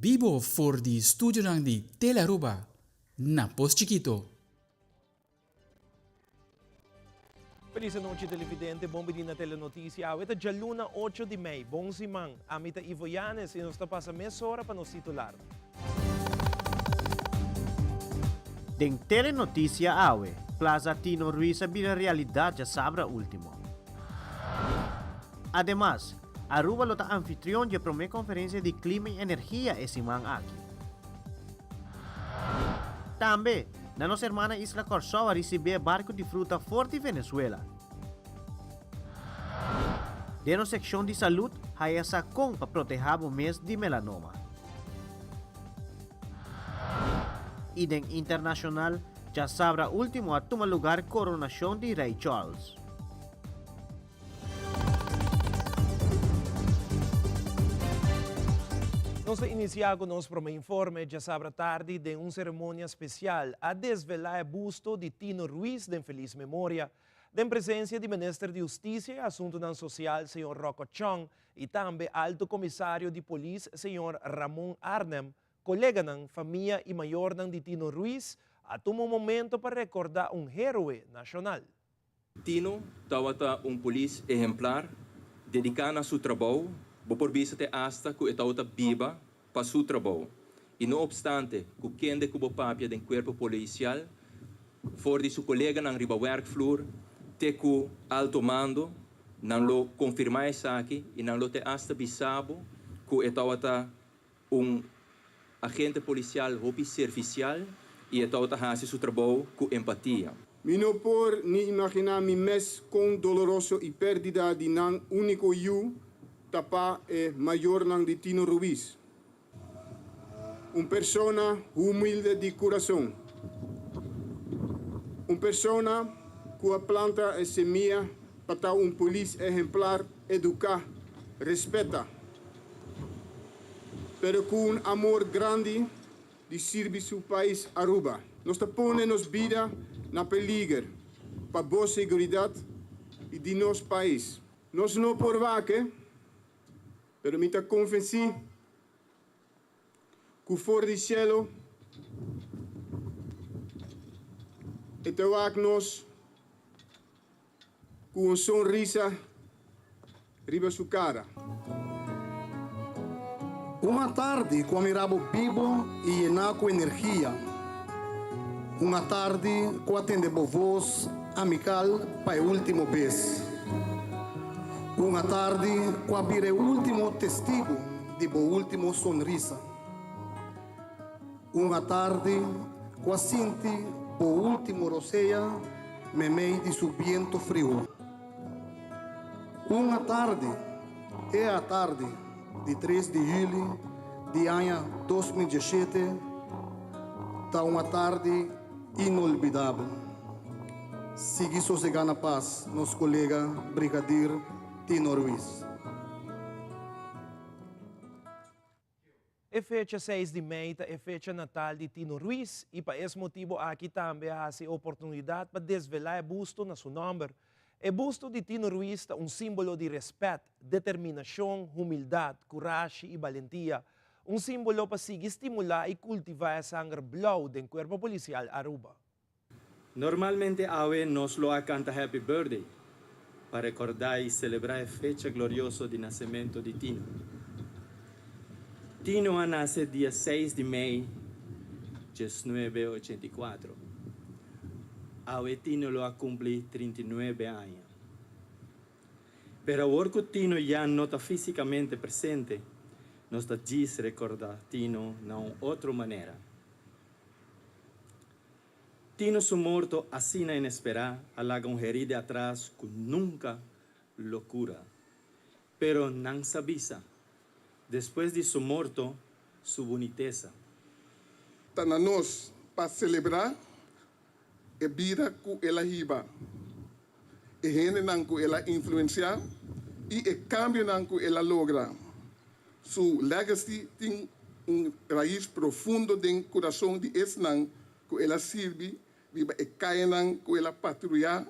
Bibo for di studio ng di Telaruba, Napos Chiquito. Feliz noche televidente, bomba di na telenotícia. Ito Jaluna 8 de May, bom simang. Amita Ivo Yanes e nos passa meia hora para nos titular. Den telenotícia awe, Plaza Tino Ruiz vira realidade já sabra último. Además, Aruba lota anfitrión de primeira conferência de clima e energia esse man aqui. Também, na nossa irmã Isla Corsova recebeu barco de fruta forte Venezuela. De nossa secção de saúde, há sacão para proteger o mês de melanoma. E den internacional, já sabra último a tomar lugar coronação de Rei Charles. Nós iniciamos nosso primeiro informe já sabra tarde de uma cerimônia especial a desvelar o busto de Tino Ruiz de Feliz Memória, de presença do Ministro de Justiça e Assuntos Social, Sr. Rocco Chong, e também Alto Comissário de Polícia, Sr. Ramon Arnem, colega da família e maior de Tino Ruiz, a tomar um momento para recordar héroe nacional. Tino estava polícia exemplar, dedicado a seu trabalho, por vista hasta que estava viva para seu trabalho. E não obstante, que quem de cubo papia do corpo policial, for de seu colega na riba workfloor, te que alto mando, não lo confirmar isso aqui, e não lo te hasta bisabo, que estava agente policial hopi servicial, e estava fazendo seu trabalho com empatia. Mi no por ni imaginar mi mes con doloroso y pérdida de nan único you tapa mayor nan de Tino Ruiz. Persona humilde de corazón. Persona cuya planta es semilla para policía ejemplar, educar, respeta. Pero con amor grande de servir su país Aruba. Nos pone nos vida na peligro para boa seguridade e de nosso país. Nós não por vaca, pero me convenci que for de cielo e te nos com uma sonrisa riba sua cara. Uma tarde com mirabo vivo e llenar com energia. Uma tarde com atende voz amical para o último vez. Uma tarde com abrir o último testigo de bo último sonrisa. Uma tarde com senti bo último roceia me meio de su viento frio. Uma tarde é a tarde de 3 de julho de ano 2017, está uma tarde inolvidável. Segui sossegando a paz, nosso colega Brigadier Tino Ruiz. É fecha 6 de Maio, é fecha natal de Tino Ruiz, e para esse motivo aqui também há a oportunidade para desvelar o busto na seu nome. O busto de Tino Ruiz é símbolo de respeito, determinação, humildade, coragem e valentia. Símbolo para seguir estimular e cultivar a sangue blau do corpo policial Aruba. Normalmente AWE nos lo canta Happy Birthday para recordar e celebrar a fecha gloriosa de nascimento de Tino. Tino nasce dia 6 de maio de 1984. AWE Tino lo cumple 39 anos. Pero ahora que Tino já não está fisicamente presente, nos diz recordar Tino de outra maneira. Tino su morto assim na inesperada, alaga herida atrás que nunca lo cura. Pero não sabia, depois de su morto, su boniteza. Está na nós para celebrar a vida que ela riba. E gente que ela influencia e o cambio que ela logra. Su legacy tem raiz profundo no coração de Esnan que ela serve, viva e cainan que ela patrulha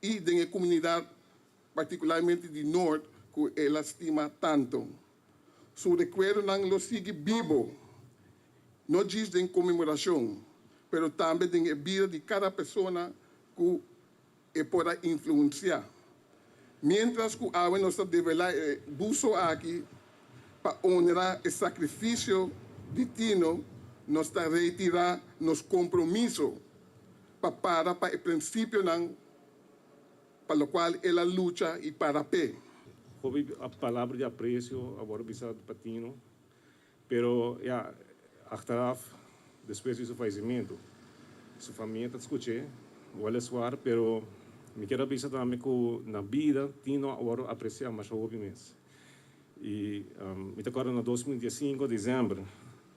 e na comunidade, particularmente de Norte, que ela estima tanto. Su recuerdo nang lo sigue vivo, no diz em comemoração, pero também em a vida de cada pessoa que pode influenciar. Mientras que agora nós devemos buso aqui para honrar o sacrifício de Tino, nós está retirar nos compromissos para o princípio para o qual ela luta e para pé. Houve a palavra de apreço ao Orbisado Patino, pero achteraf, depois do seu falecimento, sua família está discutindo, vale suar, pero me quero avisar também que na vida Tino agora aprecia mais houve mesmo. E me acordo no 2015, dezembro,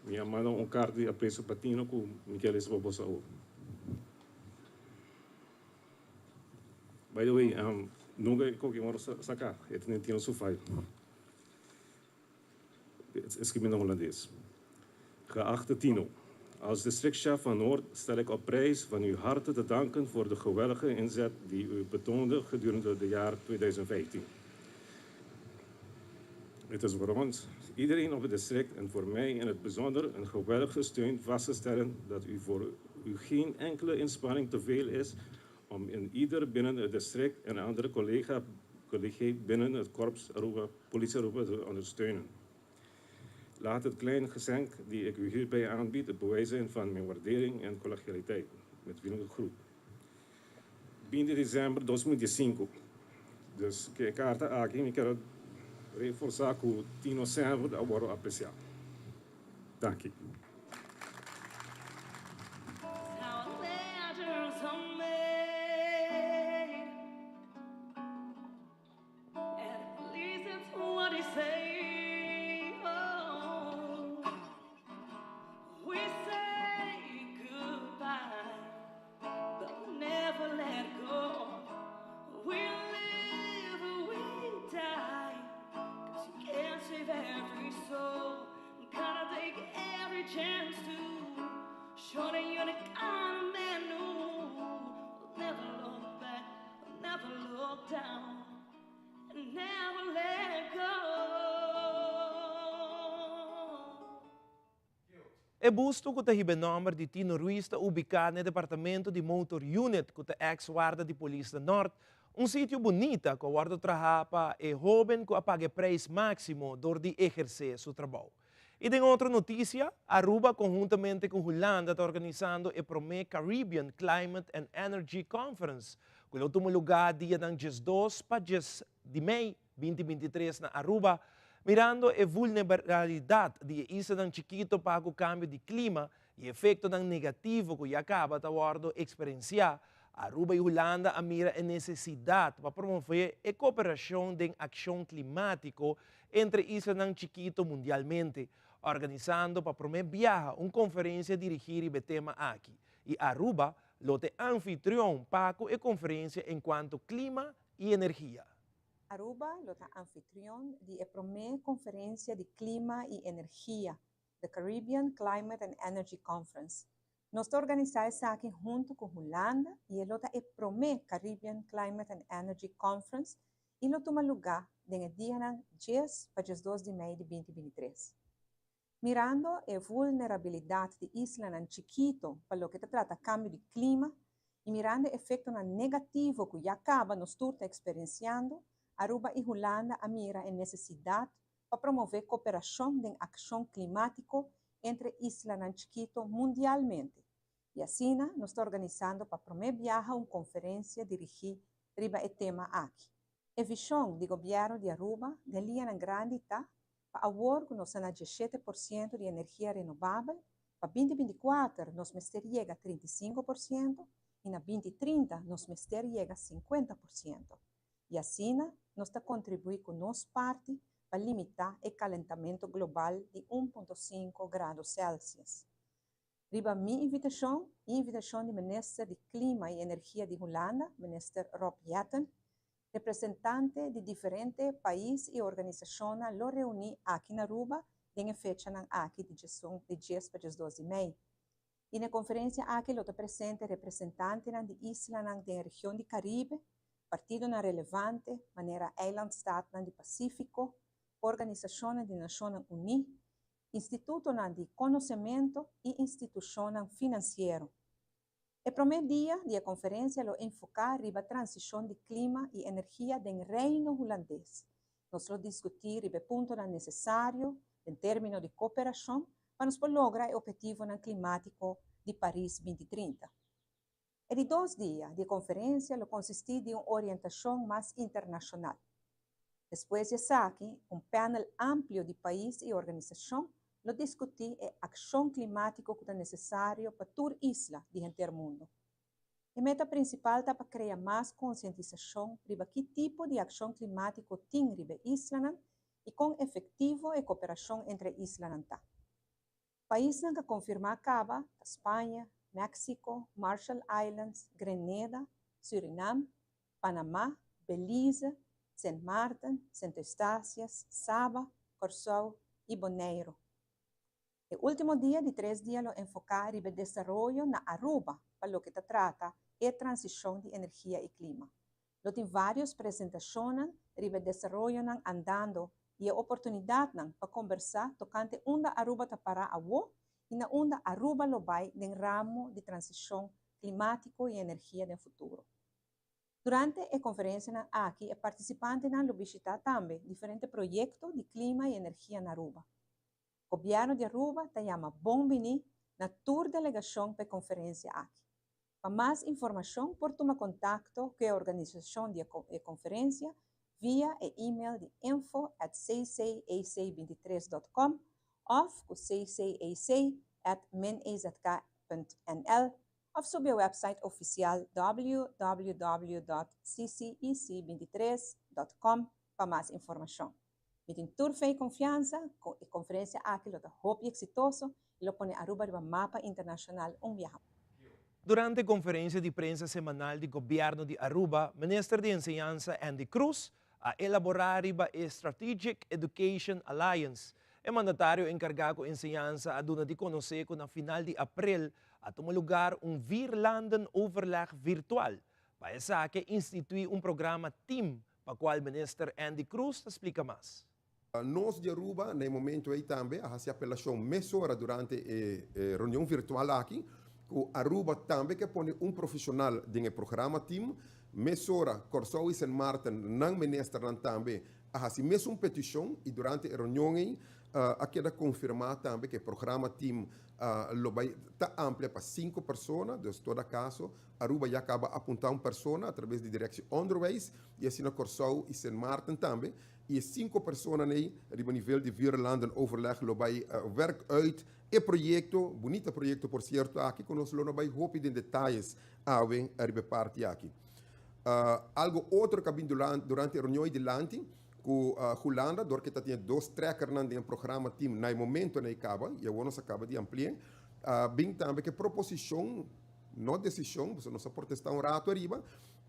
me mandou carta de apreço para Tino que me quero receber para saúde. By the way, nunca qualquer hora sacar, eu nem tinha sofá. Escrevi in Hollandees. Geachte Tino, als districtchef van Noord stel ik op prijs van uw harte te danken voor de geweldige inzet die u betoonde gedurende de jaar 2015. Het is voor ons, iedereen op het district en voor mij in het bijzonder een geweldige steun vast te stellen dat u voor u geen enkele inspanning te veel is om in ieder binnen het district en andere collega binnen het korps Aruba, politie Aruba te ondersteunen. Laat het kleine geschenk die ik u hierbij aanbied het bewijs zijn van mijn waardering en collegialiteit. Met vriendelijke groet. 20 december 2015. Dus que carta aqui me quero reforçar que Tino sempre agora apreciar. Dank u. O busto que tem o nome de Tino Ruiz está ubicado no departamento de Motor Unit, que é ex-guarda de Polícia Norte, sítio bonito que o guarda trabalha para o jovem que paga preço máximo door de exercer seu trabalho. E em outra notícia, Aruba, conjuntamente com Holanda, está organizando o primeiro Caribbean Climate and Energy Conference, que vai ter lugar dia 2 para 10 de maio 2023 na Aruba, mirando a vulnerabilidade de isla chiquito para o câmbio de clima e efeito negativo que acaba de experienciar. Aruba e Holanda mira a necessidade para promover a cooperação de ação climática entre islas chiquito mundialmente, organizando para promover uma conferência dirigida ao tema aqui. E Aruba é anfitrião para a conferência enquanto clima e energia. Aruba é anfitrião da primeira conferência de clima e energia, the Caribbean Climate and Energy Conference. Nós organizamos isso aqui junto com Holanda e é a primeira Caribbean Climate and Energy Conference e ela toma lugar no dia 10 para 12 de maio de 2023. Mirando a vulnerabilidade de isla chiquito para o que trata câmbio de clima e mirando o efeito negativo que acaba nos turta experienciando, Aruba e Holanda mira a necessidade para promover cooperação em ação climática entre islas chiquito mundialmente. E assim, nós estamos organizando para promover uma conferência dirigida riba o tema aqui. A visão do governo de Aruba de linha grande está para agora nós temos 17% de energia renovável, para 2024 nós chega a 35% e na 2030 nós chega a 50%. E assim, nós está contribuindo com nossa parte para limitar o calentamento global de 1,5 graus Celsius. Riba minha invitação do Ministro de Clima e Energia de Holanda, Minister Rob Jetten, representante de diferentes países e organizações, lo reuni aqui na Aruba, em fecha aqui de 10 para 12 de maio. E na conferência aqui, lo presente representantes de islas da região do Caribe, partido relevante, maneira Island State do Pacífico, Organizações das Nações Unidas, Instituto de Conhecimento e Instituição Financeira. O primeiro dia da conferência lo enfocar riba transição de clima e energia do reino holandês. Nós lo discutir riba ponto necessário em termos de cooperação para nos lograr o objetivo climático de Paris 2030. E de 2 dias de conferência lo consistir de uma orientação mais internacional. Depois de aqui, panel amplo de países e organizações lo discutir a ação climática que é necessária para toda a isla de inteiro mundo. A meta principal é para criar mais conscientização sobre que tipo de ação climática tem riba isla e com efetivo e cooperação entre islas. Países que confirmar acaba Espanha, México, Marshall Islands, Grenada, Suriname, Panamá, Belize, Saint Martin, Saint Eustácias, Saba, Corsou e Bonaire. O último dia de 3 dias lo enfocar en el desarrollo na Aruba, para lo que se trata de transição de energia e clima. Lo tem várias apresentações sobre o desarrollo andando e a oportunidade para conversar tocante onde Aruba está para agora e na onde Aruba lo vai no ramo de transição climático e energia no futuro. Durante a conferência aqui, os participantes lo visitar também diferentes projetos de clima e energia na Aruba. O governo de Aruba te chama bem-vindo na tour delegação para a conferência aqui. Para mais informação, por tomar contato com a organização da conferência via o e-mail de info@ccac23.com ou com ccac@menezk.nl ou sob a website oficial www.ccec23.com para mais informação. Met een tour fé confiança, a conferência aqui lo hope exitoso e lo pone Aruba no mapa internacional viaje. Durante a conferência de prensa semanal do governo de Aruba, o ministro de Enseñanza Andy Cruz a elaborar a Strategic Education Alliance. O mandatário encarregado de enseñanza a dona de conhecer que na final de abril a tomar lugar Vierlanden overleg virtual. Para essa que institui programa TEAM, para o qual o ministro Andy Cruz explica mais. Nós de Aruba, no momento aí também, a apelação mesora durante a reunião virtual aqui, que Aruba também que põe profissional no programa TEAM, mesora Corsou e Saint Martin, não ministro também, a mesma petição e durante a reunião aí, aqui da confirmar também que o programa TEAM está amplo para 5 pessoas, de todo caso, Aruba já acaba apontar uma pessoa através de direção underways, e assim na Corsou e Saint Martin também, e 5 pessoas aí, a nível de Vierlanden overleg, werk uit e projeto, bonito projeto por certo, aqui conosco não vai roupa de detalhes a parte aqui. Algo outro que durante a reunião de Lanti, com a Holanda, porque tinha 2 trackers no programa TEAM, no momento não acaba, e agora se acaba de ampliar, bem também que proposição, não decisão, você não se pode estar um rato arriba,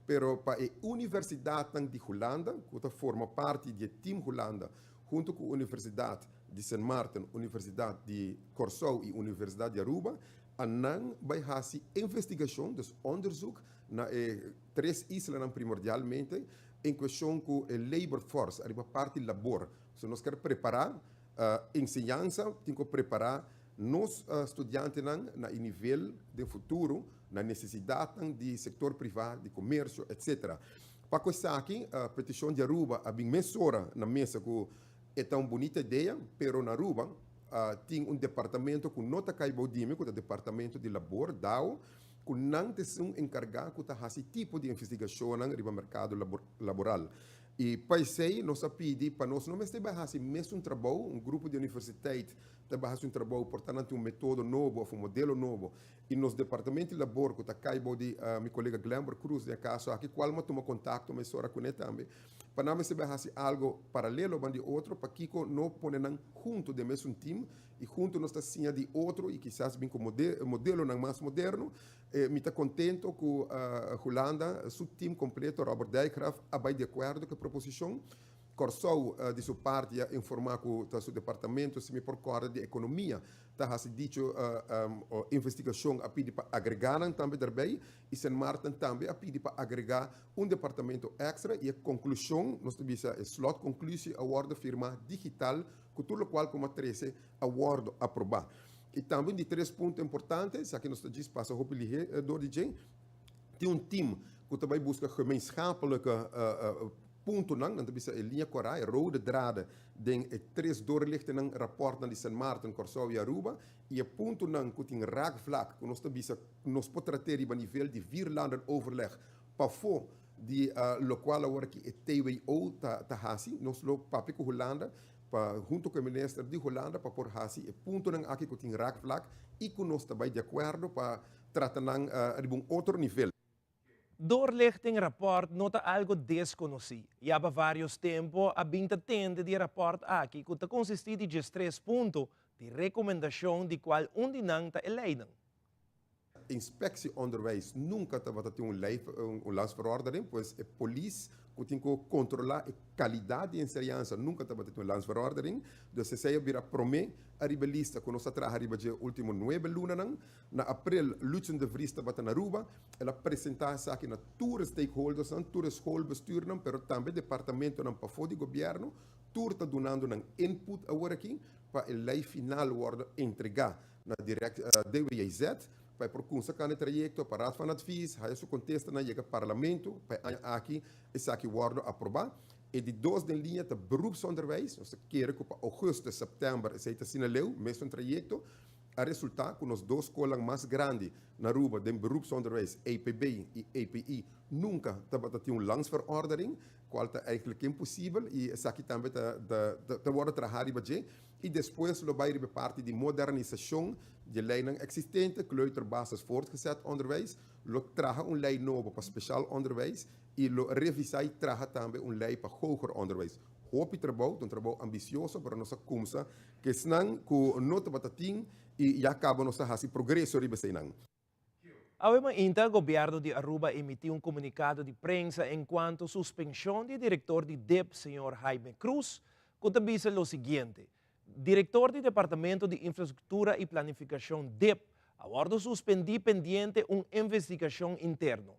pero para a Universidade de Holanda, que forma parte do TEAM Holanda, junto com a Universidade de Saint Martin, Universidade de Corsou e Universidade de Aruba, não vai fazer investigação, dus onderzoek, na 3 islas primordialmente, em questão com a labor force, a parte do labor. Se nós queremos preparar ensinança, temos que preparar nos estudantes na nível de futuro, na necessidade de setor privado, de comércio, etc. Para começar aqui, a petição de Aruba, a bem mesora na mesa que é tão bonita ideia, pero na Aruba tem departamento que não está caibodime, que é o departamento de labor, DAO, que não tem encarregado de fazer tipo de investigação no mercado laboral. E para isso, nós pedimos para nós não fazer mesmo trabalho, grupo de universidade fazer trabalho, portanto, método novo, um modelo novo. E nos departamentos de labor, que está caibo de meu colega Glamber Cruz, de acaso, aqui, qual me toma contato, mas ora com ele também, para não fazer algo paralelo de outro, para que não ponham junto de mesmo time, e junto nós está de outro, e quizás bem com modelo mais moderno, me está contento com a Holanda, seu time completo, Robert Dijkgraaf, vai de acordo com a proposição, Corsou, de sua parte, informar com o seu departamento, se me procura de economia, tá se dicho investigação a pedir para agregar também daarbij, e San Martin também a pedir para agregar departamento extra, e a conclusão, nós temos a slot conclusão, a ordem firma digital, com tudo o qual, como 13, a ordem aprovar. E também de 3 pontos importantes, aqui nós temos para o door DJ, tem time que também busca gemeenschappelijke punten, dan bisa a linha corai, rode draden, den 3 doorlichten ng rapport na San Martin, Corsou e Aruba, e a ponto nang kuting raakvlak, que nós bisa nos potrateri a nível de 4 landen overleg, para fo de local agora que é TWO ta hasi, nós lo papi com Holanda, para junto com o ministro de Holanda para por hasi, e ponto nang aqui kuting raakvlak, e que nós também de acordo para tratar nang outro nível. Doorlichting rapport nota algo desconocido. E há vários tempos a binta tende de rapport aqui que consiste de 3 pontos de recomendação de qual dinang ta eleiden. Inspectie onderwijs nunca estava a ter landsverordening, pois a polícia que tem que controlar a qualidade de ensinança nunca estava a ter landsverordening. Então, se você vira promê a ribelista, que nós trabalhamos de último 9 lunas, na abril, Lutzen de Vries estava na Aruba, ela apresentava aqui na todos stakeholders, todos schoolbestuur, mas também departamento para fora do governo, tour está donando input agora aqui, para a lei final worden entregar na DWIZ, para procurar cada trajecto, para raad van advies, hij is contesta na het parlement, para aqui, is aqui worden aprovar. E de 2 de linha de beroepsonderwijs, dus keren op augustus, september, is het in leeuw, meest een trajecto, a resultaat com os 2 escolas mais grandes na Aruba, de beroepsonderwijs, EPB e EPI, nunca estava a ter landsverordening, qual é eigenlijk impossível, e isso aqui também está worden trabalhado e depois lo vai parte de modernização de leiding existente, kleuterbasis voortgezet onderwijs, lo traga lei novo para speciaal onderwijs e lo revisar e traga também lei para hoger onderwijs. Hoop je trabalho, trabalho ambicioso para nossa comisa, que senão com nota batatin e já acaba nossa hasi progresso riba senang. Obviamente, o governo de Aruba emitiu comunicado de prensa enquanto suspensão do diretor de DEP, Sr. Jaime Cruz, que também diz o seguinte: diretor do Departamento de Infraestrutura e Planificação DEP, agora suspendi pendiente investigação interna.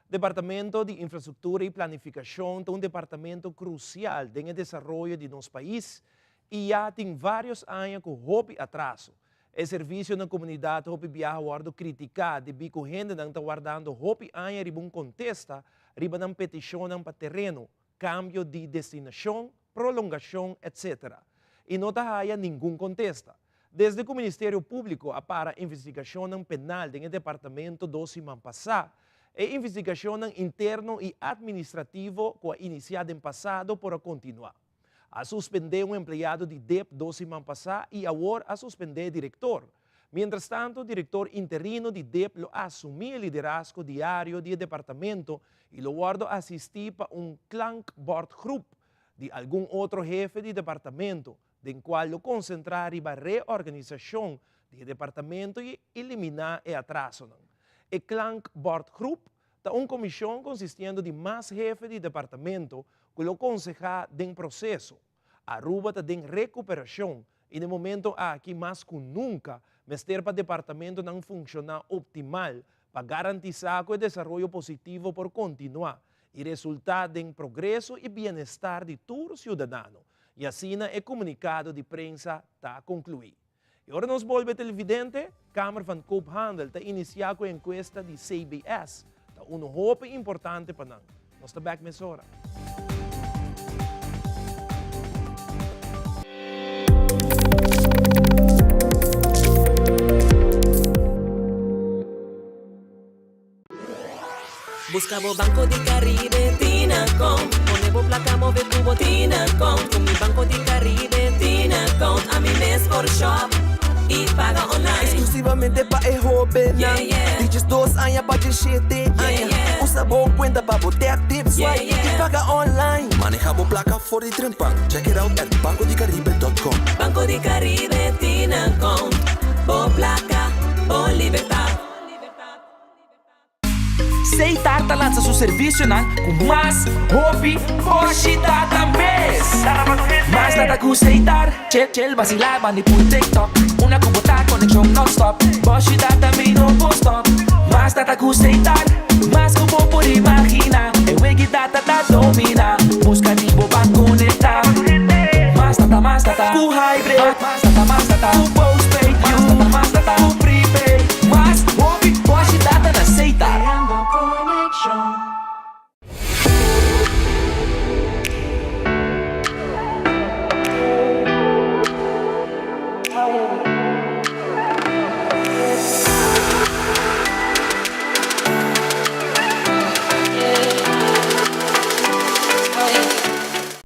Departamento de Infraestrutura e Planificação é departamento crucial no desenvolvimento de nosso país e já tem vários anos com houve atraso. O serviço na comunidade houve viajado criticado de bico gente não está guardando houve anos ribum contesta riba não petição para terreno, cambio de destinação, prolongação, etc. E não há nenhum contesta. Desde que o Ministério Público para a investigação penal no departamento do semana passada, a investigação interna e administrativa que iniciada em passado para continuar. A suspender empregado de DEP do semana passada e agora a suspender o diretor. Mientras tanto, o diretor interino de DEP lo assumiu o liderazgo diário do departamento e lo guardo assistir para klankbord group de algum outro jefe de departamento, do qual lo concentrar a reorganização do departamento e eliminar o atraso. O klankbord group é uma comissão consistindo de mais jefes de departamento que lo aconseja do processo. Aruba está em recuperação e no momento aqui mais que nunca, mestre para o departamento não funcionar optimal para garantizar que o desenvolvimento positivo por continuar e resultar em progresso e bem-estar de todo cidadão. E assim o comunicado de prensa está concluído. E agora nos volve televidente, Câmara van Koophandel está iniciando com a encuesta de CBS. Está hoop importante para nós. Nós estamos back nessa hora. Buscavo Banco di Caribe, Tinacom. Ponevo placa, move tubo, Tinacom. Con mi Banco di Caribe, Tinacom. A mi mes por shop y paga online. Exclusivamente pa' el joven. Yeah, yeah. Dices 2 años pa' de 7 años. Usa boa cuenta pa' botear tips. Yeah, yeah. Y paga online. Manejamos placa for the Trempan. Check it out at bancodicaribe.com. Banco di Caribe, Tinacom. Bo placa, bo libertad. aceitar, tá lança seu serviço não com mais hobby, hoje data mês. Mas nada com aceitar, chill, vacilar, mani por TikTok. Una kubota, connection non-stop. Hoje data me no go stop. Mas nada com aceitar, mas como por imaginar. E wegi data tá domina, busca de boba conectar. Mas nada, com hybrid, mas nada, com postpaid, mas nada, com prepaid. Mas hobby, hoje data na aceitar.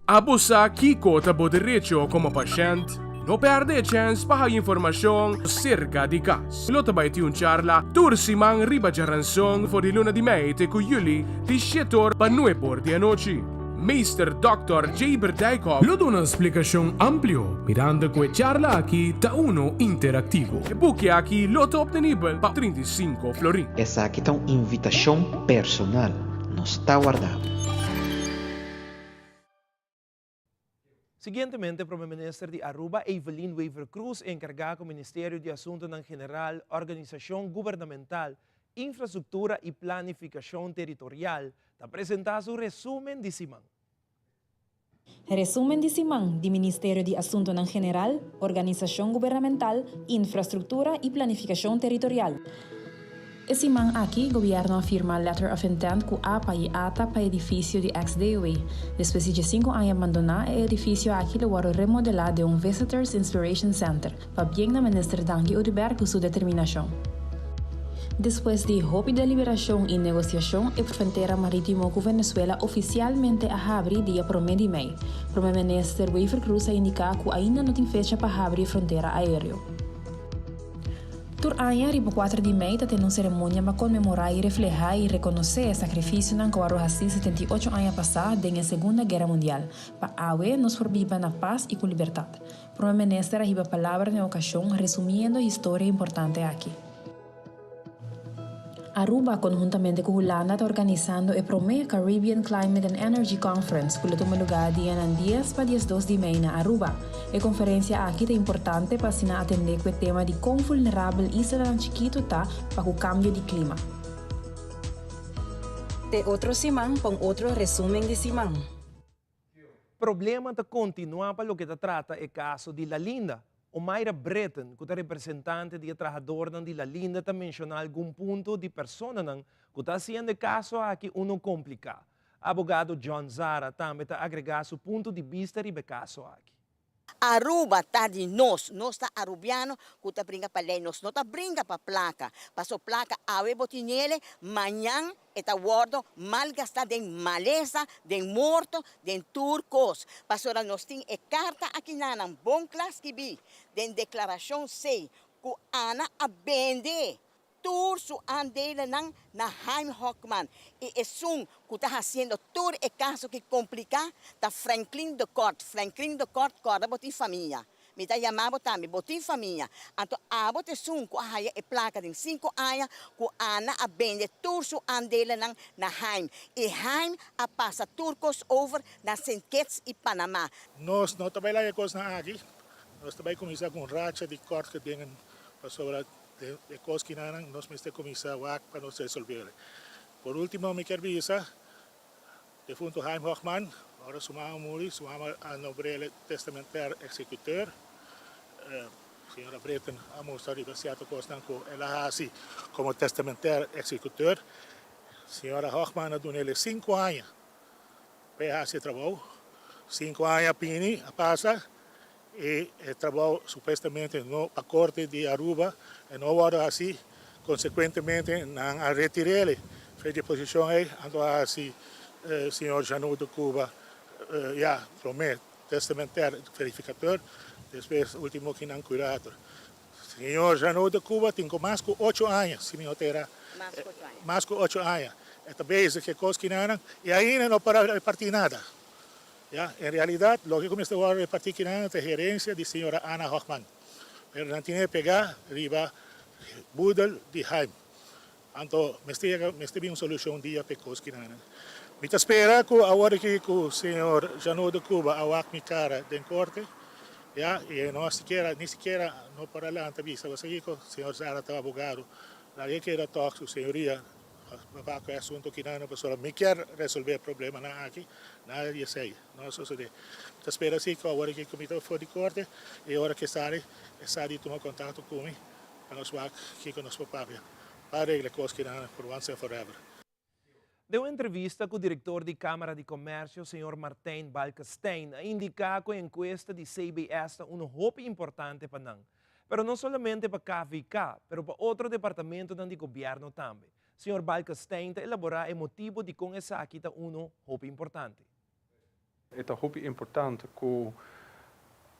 Abusa Kiko tabo derecho como paciente. No perde chance para informação cerca di cas. Lo tabay ti un charla tursi mang riba jaranson for di luna di Mei te cu Juli di shetor pa 9 di anoci. Mr. Dr. J. Berdijkov lo da una explicación amplio, mirando que charla aquí ta uno interactivo. E buque aquí lo top de nivel pa 35 florin. Essa aqui tá uma invitação personal, não está guardado. Siguientemente, Primer Minister de Aruba, Evelyn Weaver Cruz, encargada con Ministerio de Asuntos General, Organización Gubernamental, Infraestructura y Planificación Territorial, ta presenta su resumen de Simán. Resumen de Simán do Ministério de Assuntos General, Organização Governamental, Infraestrutura e Planificação Territorial. Esse man aqui, o governo afirma letter of intent com a para e ata para edifício de ex-DOE. Depois de 5 anos abandonar, o edifício aqui lo vai remodelar de Visitors Inspiration Center, para bem na ministra Dangi Udiber com sua determinação. Depois de rápida deliberação e negociação, a fronteira marítima com Venezuela oficialmente abre dia 1 de maio. O primeiro-ministro Weaver Cruz indica que ainda não tem fecha para abrir a fronteira aérea. Turanya, riba 4 de maio, tem uma cerimônia para comemorar e refletir e reconhecer o sacrifício que o Arrohaci 78 anos passados desde a Segunda Guerra Mundial, para awe nos forbiba na paz e com liberdade. O primeiro-ministro riba palavra na ocasião, resumindo a história importante aqui. Aruba, conjuntamente com Holanda, está organizando o primeiro Caribbean Climate and Energy Conference, que toma lugar dia 10 para 12 de maio na Aruba. A conferência aqui é importante para se atender com o tema de quão vulnerável Isla Chiquito está para o cambio de clima. De outro Simán, com outro resumen de Simán. Problema está continuar para o que trata o caso de La Linda. O Mayra Breton, que é representante de trabalhador de La Linda, está mencionando algum ponto de pessoa que está sendo caso aqui uno complicado. Abogado John Zara também está agregando seu ponto de vista sobre o caso aqui. Aruba tá de nós tá arubiano, que tá brinca para lei, nós não tá brinca para placa, passou placa ave botinele, manhã eta guardo malgasta den maleza, den morto, den turcos, passou nós tem e carta aqui na bom classe que bi, den declaração sei, que ana abende tour su andele nang na Jaime Hockman e esung kuta haciendo tour e caso que complica ta Franklin de Court corda botin família me ta chamava também botin família anto abo te sung ku haya e placa de 5 anos ku ana a bende tour su andele nang na Jaime e Jaime a passa turcos over na St. Kitts e Panamá. Nós não trabalhamos com na aqui. Nós trabalhamos com com racha de corte que tem sobre de coisas que nós temos que começar para nos resolver. Por último, me quero dizer, de fundo Jaime Hockman, agora sumamos a nobrele testamentário executor, senhora Breton, a mostrar que certa coisa que ela assim como testamentário executor, senhora Hockman deu nele 5 anos para esse trabalho, 5 anos a pini a passa. E trabalho supostamente no a corte de Aruba e não agora assim consequentemente não a retirele fez de posição aí ando assim senhor Janu de Cuba já promete testamentário verificador depois último que não curador senhor Janu de Cuba tem mais que 8 anos se não terá mais que 8 anos é também isso que coisa que não e ainda não para partir nada. Ja, en realidad, lo que comienza a repartir que nada es gerencia de señora Ana Hockman. Pero no tiene que pegar arriba Budel de Jaime. Anto, mesti bir solution dia pe kos kinana. Mita spera ku award ki ku senhor Jano de Cuba awak mi cara den corte. Ya, y no ni siquiera no para adelante visa, vas aquí con señor Zara estaba abogado. La ley que era talk su señoría, va a asunto que no pasó, me quiere resolver el problema na aquí, nadie sei, no sucede. Te espero así que ahora que el comité fue de corte y ahora que sale toma contacto conmigo, para nos va aquí con nuestro papá, para arreglar cosas que no por once and forever. De uma entrevista com o diretor da Câmara de Comércio, Sr. Martin Balkenstein, indica que a encuesta de CBS é um hope importante para nós. Mas não somente para KVK, mas para outro departamento do governo também. Sr. Balkenstein elaborar o motivo de com essa aqui é um hope importante. É um hope importante que o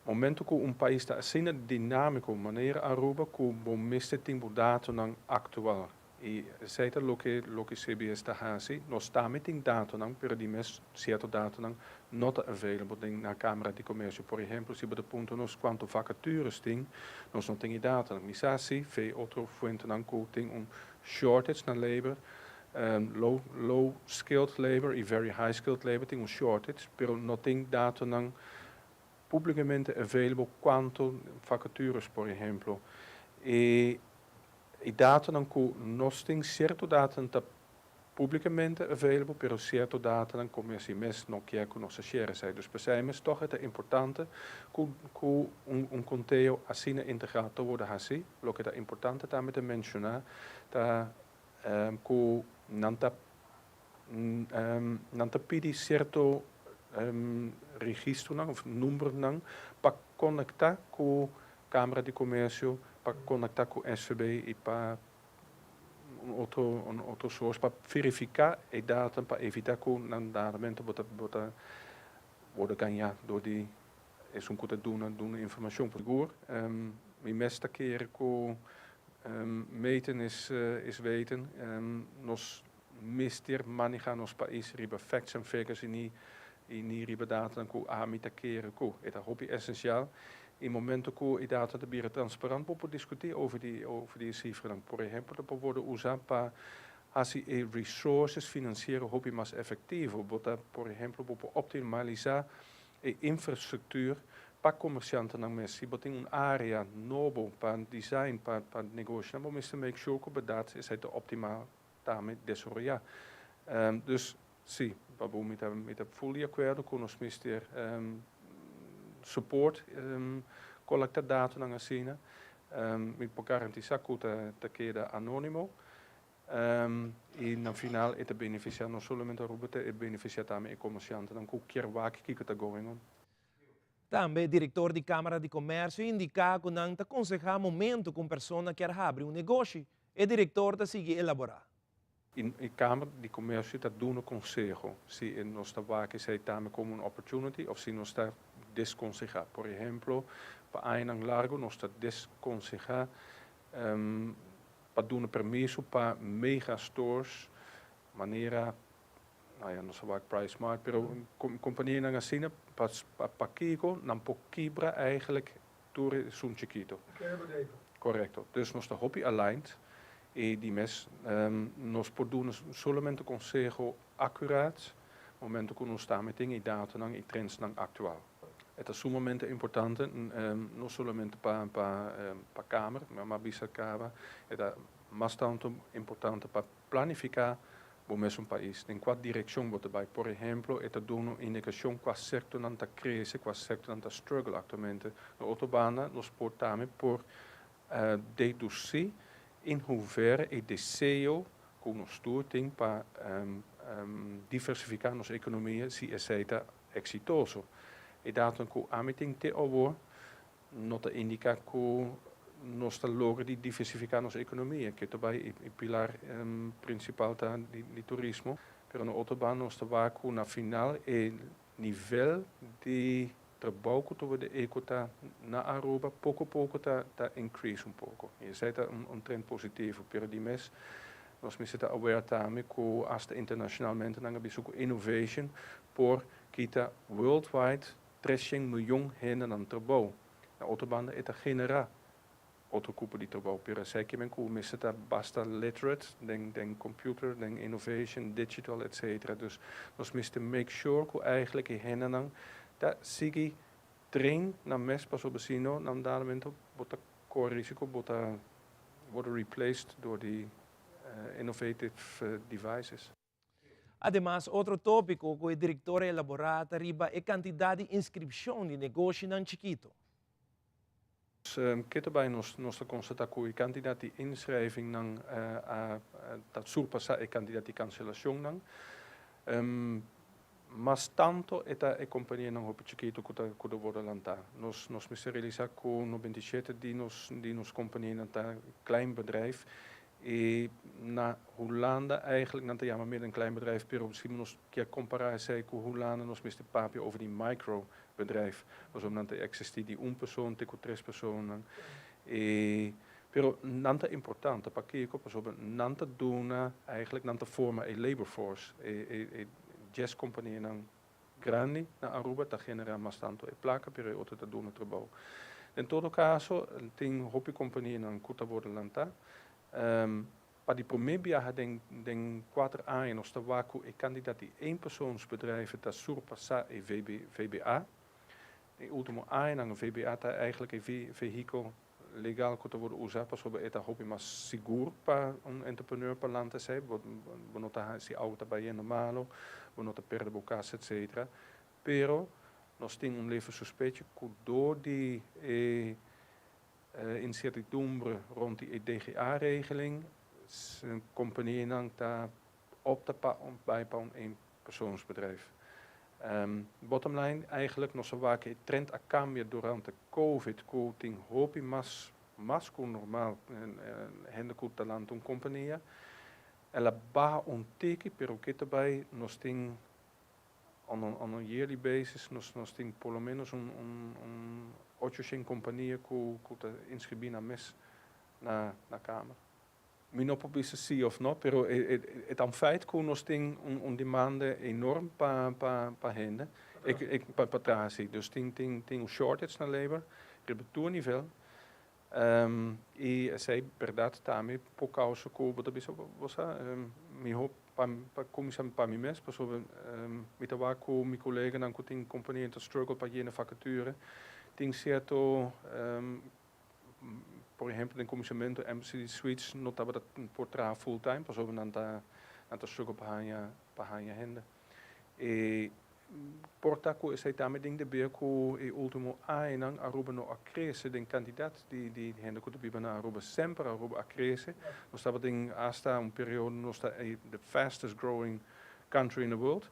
momento que país está assim dinâmico, maneira Aruba, que o momento tem mudado não atual. E zeker lo que CBS está fazendo, nós também tem dados, não, pero die mes certo dados não not available na Câmara de Comércio. Por exemplo, se você ponto nos quanto vacatures tem, nós não tem dados. Misasi, vê outro fonte não que tem shortage na labor, low skilled labor e very high skilled labor tem shortage, pero não tem dados não publicamente available quanto vacatures, por exemplo. E data não que nós temos certo data não publicamente available, pero certo data não comércio mes não quer que nós share sai. Dus precisamos toch é importante que conteúdo assim integrado wordt assim. Lo que é importante também de mencionar tá que não tá pedir certo registro não, número não para conectar com a Câmara de Comércio, para conectar com o SVB e para outro source, para verificar a data, para evitar que não dadamente worden ganhar door die is een goede doen informatie op goer. De meeste keren que meten is weten. Nos mister manejar nos país riba facts en figures in riba data que a mita keren que é hobby essencial. In momento que a data de bieren transparant op discussiëren over die cijfers. Por ejemplo, dat worden usados para así resources financieros hobby más efectivo. Por ejemplo, para optimalizar infraestructuur para comercianten na mes. Si boting een area nobo para design para negócio, dan moet je make sure que dat is het optimaal daarmee desarrollar. Dus sim, babu met de fully acuerdo con os mister support collecta data na China. Met por garantizar que te queda anónimo. E no final é beneficiar não somente a Aruba, é beneficiar também o comerciante, não qualquer vaca que está going on. Também, diretor da Câmara de Comércio indica que não está aconselhar momento com pessoa que quer abrir negócio. E diretor está seguir elaborar. A Câmara de Comércio está dando conselho se nós está vaca se também como uma opportunity ou se nós está desconselhar. Por exemplo, para een largo nós está desconselhar para dar permisso para megastores, maneira, não sei o price smart, pero companhia na China para Kiko não pode quebrar eigenlijk door zo'n chiquito. Correcto. Dus nós está hobby aligned e die mes nós podemos somente conselho accuraat, momento que nós estamos em data e trends atual. Het is sumamente importante, não somente para a Câmara, mas bisa Câmara, é mais tanto importante para planificar o mesmo país. Em qual direção você vai, por exemplo, é dar uma indicação qual sector não está crescendo, qual sector não está struggle atualmente. Na autobahn, nós portamos por deduzir em hoeverre o desejo que nós temos para diversificar nossa economia, se é exitoso. E datum que a meeting te over, nota indica que nós está logo de diversificar nossa economia, que também é o pilar principal de turismo. Pero na autobahn nós está que na final o nível de trabalho que we de ecota na Aruba pouco a pouco está increase pouco. E isso é trend positivo. Pero die mes nós me está aware também que hasta internacionalmente nós bezoeken innovation por kita worldwide 300 miljoen henen aan trabalho. Na autobahn é a generar outro grupo de trabalho. Pero sei que men começa a basta literate, den computer, den innovation, digital, etc. Dus nós moeten make sure que eigenlijk hen dat sigi train na mes pas op sino na momento bota core risiko bota worden replaced door die innovative devices. Además, outro tópico que o diretor elaborado arriba é a quantidade de inscrição de negócio em Chiquito. Kita bij nos constatar que o candidato de inschrijving nang dat surpassa e candidato de cancelação nang mas tanto eta e companhia nang hope Chiquito kuda worden lanta. Nos realizar que no 27 die nos companhia nanta klein bedrijf e na Hollanda eigenlijk nanta jammer meer een klein bedrijf pero misschien nos keer comparar sei ku Hollanda nos miste papie over die micro bedrijf. Dus om te existir die persoon, tico 3 personen. Pero nanta importante, pakje op als op nanta dona eigenlijk nanta forma a labor force. Jazz company nang grandi na Aruba ta genera mas tanto e placa pero otro ta dona trabalho. In todo caso, tem hopi company nang kuta worden lanta. Pa die promebia den 4 anos nos te waku e candidaat die 1 persoonsbedrijven ta surpassa e VBA. In ultimo aan een VBA ta eigenlijk een vehikel legal kuta worden usado pas op eta hopi mas seguro pa un entrepreneur pa lanta sei, bonota si auto bij normalo, bonota perde bocas etc. Pero nos ting un leven sospetje ku door die incertidumbre rond die DGA-regeling compagnie nang ta op te bij een 1 persoonsbedrijf. Bottom line, eigenlijk nog zo vaak het trend a cambia durante COVID, coating hopi mas con normaal hende goed talent un compagnia. E la ba un teki pero que erbij nos ting on a yearly basis nos ting por lo menos un 800 compañía que te inscribir mes na kamer. Mi no probisa sí of no, pero het aan feit que nos ting un demande enorm pa hende. Pa trasi, dus ting un shortage na labor, rebetour nivel. E sei per dat tami po causa ko bota bisa bosa mi hoop pa comissam pa mi mes, pas over mi tawa ko mi collega nan ko ting compagnie te struggle pa jene vacature. Ting certo por ejemplo, en comissamento MC Suites notava dat portra full time, pas over nanta struggle pa hanya hende. E porta ko sei tame ding de beer ko e ultimo ainang Aruba no acrese den kandidaat die hende ko de na Aruba sempre Aruba acrese. No stava ding asta un periodo no sta the fastest growing country in the world.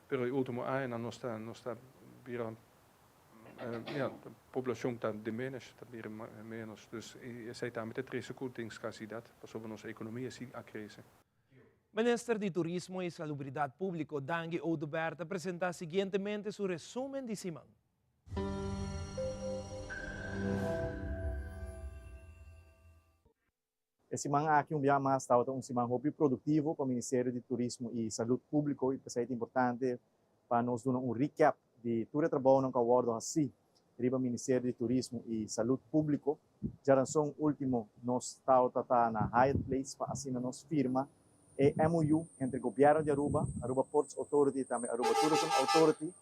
Pero e ultimo ainang no sta bira ja, de populatie dat diminish, dat weer menos. Dus je zei daar met het risico dings quasi dat, pas op onze economie zie acrese. Minister de Turismo e Salubridade Público, Dangue Odoberta, apresenta seguintemente su resumen de Simão. Esse manhã aqui dia mais está semana hobby produtivo para o Ministério de Turismo e Saúde Público e é importante para nós dar recap de todo o trabalho que o abordo assim, riba Ministério de Turismo e Saúde Público. Já são último nós está na Hyatt Place para assinar nossa firma e MOU entre o governo de Aruba, Aruba Ports Authority e também Aruba Tourism Authority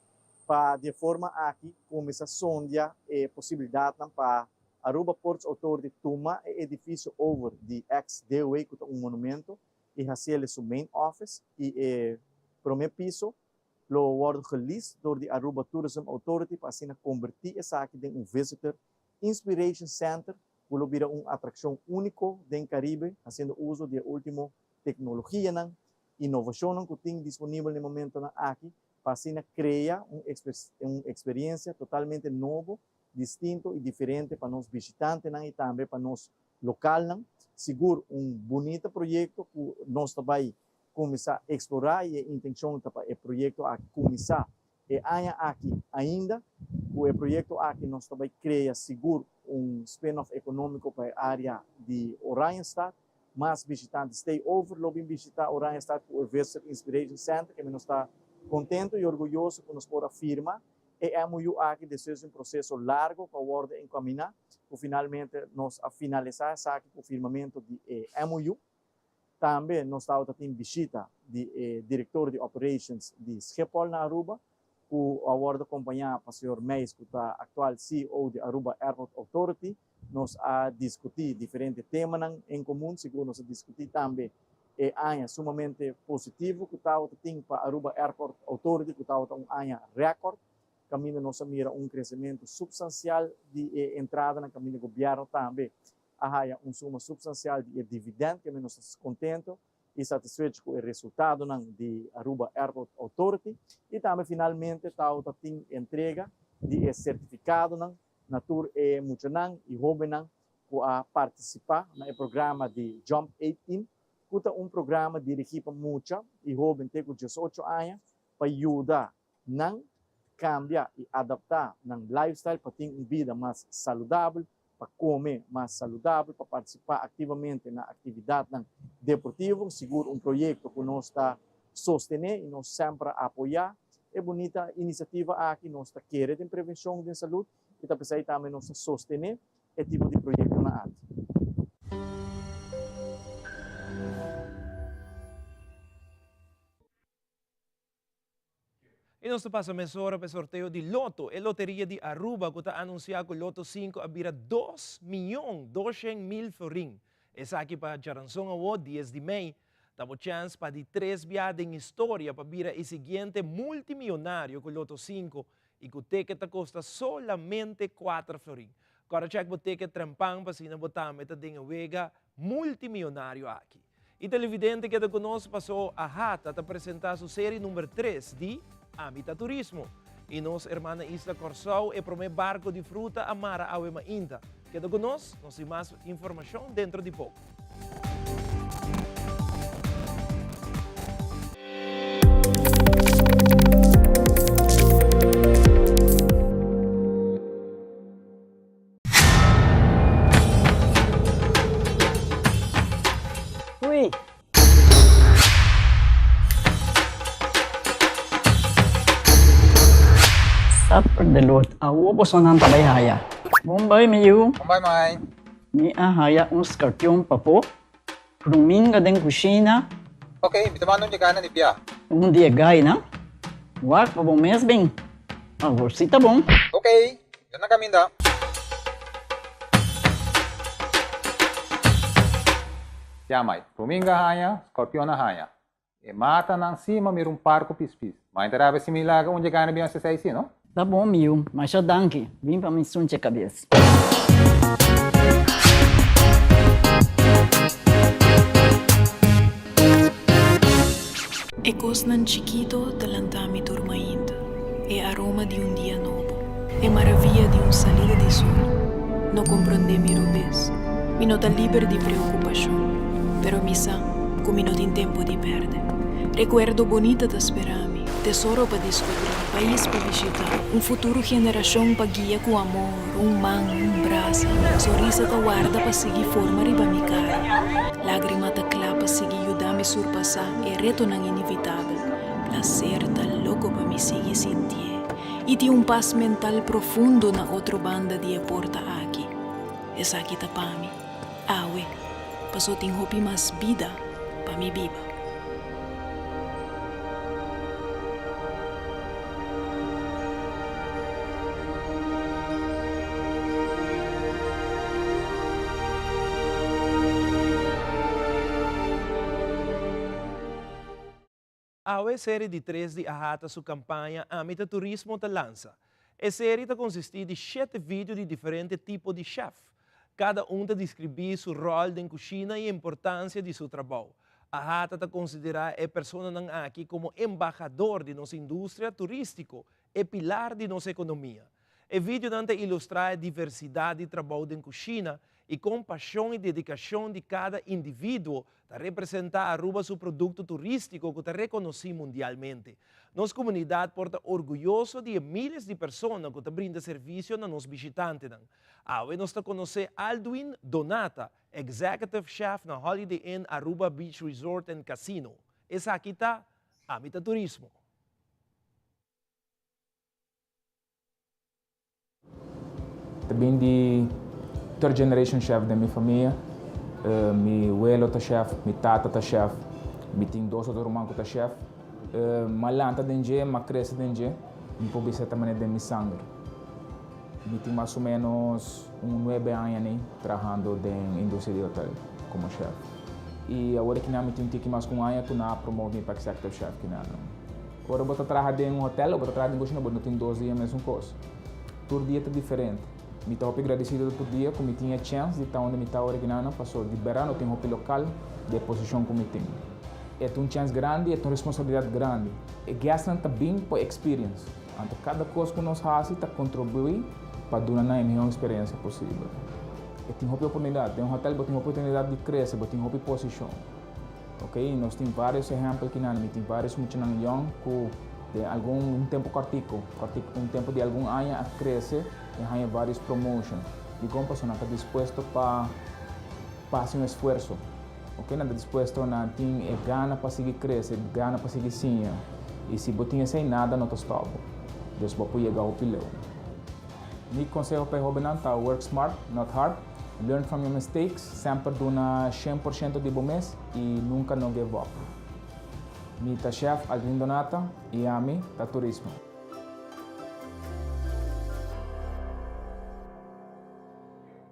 para de forma aqui começar a sondear a possibilidade para Aruba Ports Authority toma o edifício over de ex-DOA, que é monumento, e fazer seu main office e o primeiro piso lo wordt geleased door de Aruba Tourism Authority para assim convertir essa aqui em visitor inspiration center, que vira atração única do Caribe, fazendo uso de última tecnologia, inovação que tem disponível no momento aqui, para assim criar uma experiência totalmente nova, distinto e diferente para nós visitantes e também para nós local. Seguro bonito projeto que nós também começar a explorar e a intenção para o projeto a começar e aqui ainda o projeto aqui nós também cria seguro spin-off econômico para a área de Oranjestad, mais visitantes stay over, logo visitar Oranjestad com o Visitor Inspiration Center, que nós está contente e orgulhoso que nós podemos afirmar e MOU aqui de ser um processo largo para o ordem encaminhar finalmente nós a finalizar o firmamento de MOU. Também nós estamos tendo visita de diretor de operations de Schiphol na Aruba, que agora acompanhar o senhor Meis, que é atual CEO de Aruba Airport Authority. Nós a discutir diferentes temas em comum, segundo nós a discutir também ano sumamente positivo que está tendo para Aruba Airport Authority, que está ano recorde. Caminho nós mira crescimento substancial de entrada no caminho do governo também. Há suma substancial de dividendo que nós estamos contentos e satisfeitos com o resultado de Aruba Airport Authority. E também finalmente está tendo entrega de certificado na tour muchanan e jovem que participar no programa de Jump 18, que é programa dirigido para mucha e jovem de 18 anos para ajudar a cambiar e adaptar o lifestyle para ter uma vida mais saudável, para comer mais saudável, para participar ativamente na atividade deportiva, seguro projeto que nós está sostener e nós sempre apoiar. É bonita iniciativa aqui nós está querendo em prevenção de saúde e também nós sostener esse tipo de projeto na arte. E nós passamos agora para o sorteio de Loto. A loteria de Aruba que está anunciado que o Loto 5 abrirá 2.200.000 florin. Essa aqui para Charanzon Award, 10 de maio. Damos chance para de 3 viagens em história para vir o seguinte multimilionário com o Loto 5 e que o ticket custa solamente 4 florin. Agora check o ticket trampang para se não botar meta de wega multimilionário aqui. E televidente que está conosco passou a Hata a apresentar sua série número 3 de Amita Turismo. E nossa irmã Isla Corsau é o primeiro barco de fruta a Mara Awema Inta. Queda conosco, nós temos mais informação dentro de pouco. Ui! Sapper de lot, awo po so nang tabayhaya. Bombay mayu. Bombay mai. Ni ahaya un scorpion papo. Ruminga den kusina. Okay, bitaman nung jagana ni Pia. Un dia gay na. Wak pa bom mes bem. Agorsita bom. Okay, yan na kami da. Yamay, ruminga haya, scorpion na haya. E mata nang cima mir parco pispis. Mas interava se milaga onde jagana bem essa aí, não? Tá bom, Miu, mas já danke. Vim para me sunte a cabeça. Ecos nan chiquito talantami dormaindo. É aroma de dia novo. É maravilha de salida de sol. Não compreende mi robes. Mi não tá livre de preocupação. Pero mi sa, come não tem tempo de perder. Recuerdo bonita da sperami. Tesoro para descobrir, país para visitar, futuro geração para guiar com amor, man, braço, sorriso que guarda para seguir forma riba mi cara, lágrima da clá para seguir ajudar me surpassar e reto não inevitável, prazer tá louco para me seguir sentir, e tem paz mental profundo na outra banda de porta aqui, essa aqui tá para mim, awe, passou tem hopi mais vida para me viva. A série de 3 de Ahata sua campanha Amita Turismo te lança. A série consiste de 7 vídeos de diferentes tipos de chef. Cada te descreve seu rol na cozinha e a importância de seu trabalho. Ahata considera a pessoa aqui como embaixador de nossa indústria turística e pilar de nossa economia. O vídeo ilustra a diversidade de trabalho na cozinha e compaixão e dedicação de cada indivíduo para representar Aruba seu produto turístico que está reconhecido mundialmente. Nossa comunidade porta orgulhoso de milhares de pessoas que brindam serviço a nossos visitantes. Hoje nós conhecemos Aldwin Donata, Executive Chef na Holiday Inn Aruba Beach Resort and Casino. Essa aqui está Amita Turismo. Também de third generation chef da minha família. Meu abuelo tá chef, meu tata tá chef, me tem 2 outros irmãos que tá chef. Malanta dentro, mas cresce dentro, me pode ser também de meu sangue. Me tem mais ou menos 9 anos trabalhando na indústria de hotel como chef. E agora que não tenho que mais com anos, tu não promove para executive chef que não. Agora eu trabalho em um hotel, eu trabalho em cozinha, não tenho 12 dias a mesma coisa. Todo dia é diferente. Me estou agradecido todo dia que me tinha chance de estar onde me está originando, passou de verão, tenho um local de posição que me tenho. É uma chance grande, é uma responsabilidade grande. E gastam também por experience. Então, cada coisa que nós fazemos está contribui para dar a melhor experiência possível. Eu tenho uma oportunidade, tem um hotel, eu tenho uma oportunidade de crescer, eu tenho uma posição. Ok? Nós temos vários exemplos aqui, nós temos vários muchachos que de algum tempo curtico, tempo de algum ano a crescer e ganhar vários promotions. E como pessoa está disposto para fazer esforço. Ok? Não está disposto a ter gana para seguir crescer, gana para seguir sim. E se você não tem nada, não está stop. Deus vai chegar ao pilão. Meu conselho para o jovem é work smart, not hard. Learn from your mistakes, sempre dá 100% de bom mês e nunca não give up. Mi ta chef Aldrin Donata e a mim ta turismo.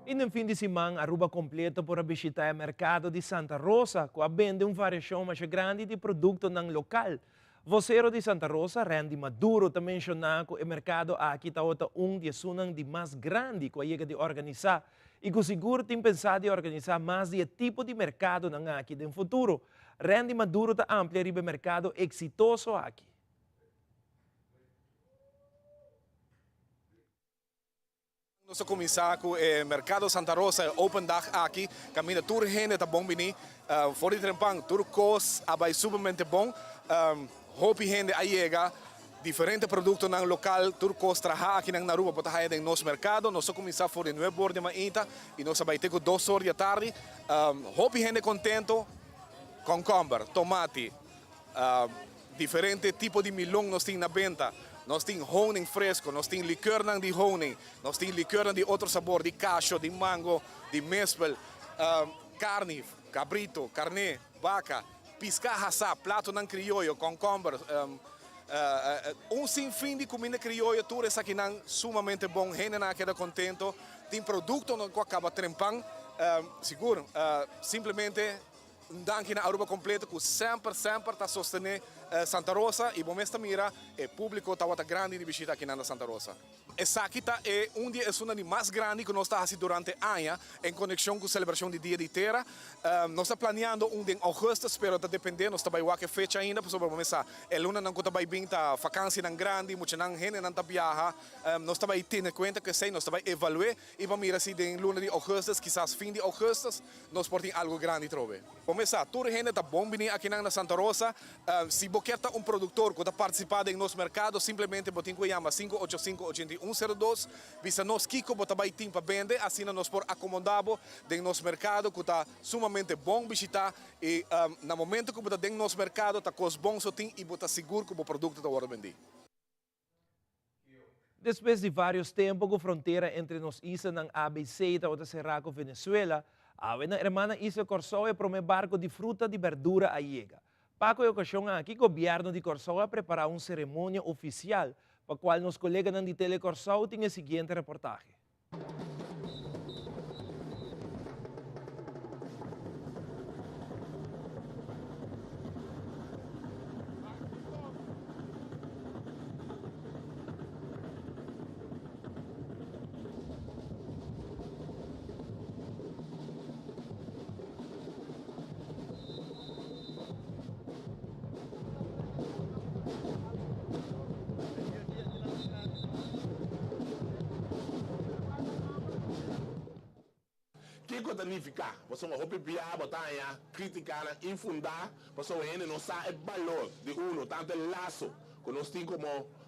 E no fim de semana, Aruba completa por visitar o mercado de Santa Rosa, que vende uma variação mais grande de produtos no local. Vocero de Santa Rosa, Randy Maduro, também mencionou que o mercado aqui está um de mais grande que chega de organizar. E que seguro tem pensado em organizar mais de tipo de mercado aqui no futuro. Randy Maduro está ampliando o mercado exitoso aqui. Nós começamos com o mercado Santa Rosa, open day aqui, caminha toda gente está bom bem, fora de trempang, tudo coisa, abai supermente bom, hope gente aí chega, diferentes produtos no local, tudo coisa trabalha aqui na Aruba, para trabalhar no nosso mercado, nós começamos fora de 9 horas de manhã e nós vamos ter 2 horas da tarde, hope gente contento, concombre, tomate, diferentes tipos de milão nós temos na venda. Nós temos honey fresco, nós temos licor de honey, nós temos licor de outro sabor, de cacho, de mango, de mespel, carne, cabrito, carne, vaca, pisca assá, prato não criollo, concombre, sinfim de comida criollo, tudo isso aqui não sumamente bom, gente não queda contento, tem produto que acaba trempando, seguro, simplesmente aqui na Aruba completa que sempre está sostenendo Santa Rosa e bom esta mira é público está grande de visita aqui na Santa Rosa. Essa aqui é dia é uma das mais grandes que nós estamos fazendo durante anos em conexão com a celebração do Dia de Terra. Nós estamos planeando em agosto, espero está dependendo, nós estamos aí que fecha ainda, por sobre começar. É luna não está bem está vacância não grande, muita não gente não está viaja. Nós estamos aí tendo conta que sei, nós estamos aí evaluar e vamos mirar se em luna de agosto, quizás fim de agosto, nós podemos algo grande trove. Começar, toda gente está bom aqui na Santa Rosa. Se você quer um produtor que está participando em nosso mercado, simplesmente você tem que chamar 585-8102, visa nós que você vai ter para vender, assim nós podemos acomodar em nosso mercado, que está sumamente bom visitar e no momento que você está em nosso mercado, está com os bons e você está seguro que o produto está vendido. Depois de vários tempos, a fronteira entre nós islas ng ABC e a cerrar com Venezuela, a irmã Isla Corsó promete barco de fruta e verdura a llega. Para a ocasião aqui, o governo de Corsó preparou uma cerimônia oficial, para a qual nossos colegas de Tele Corsó têm o seguinte reportagem. Que danificar, você não pode botar criticar, infundar, você não sabe o valor de tanto laço que nós temos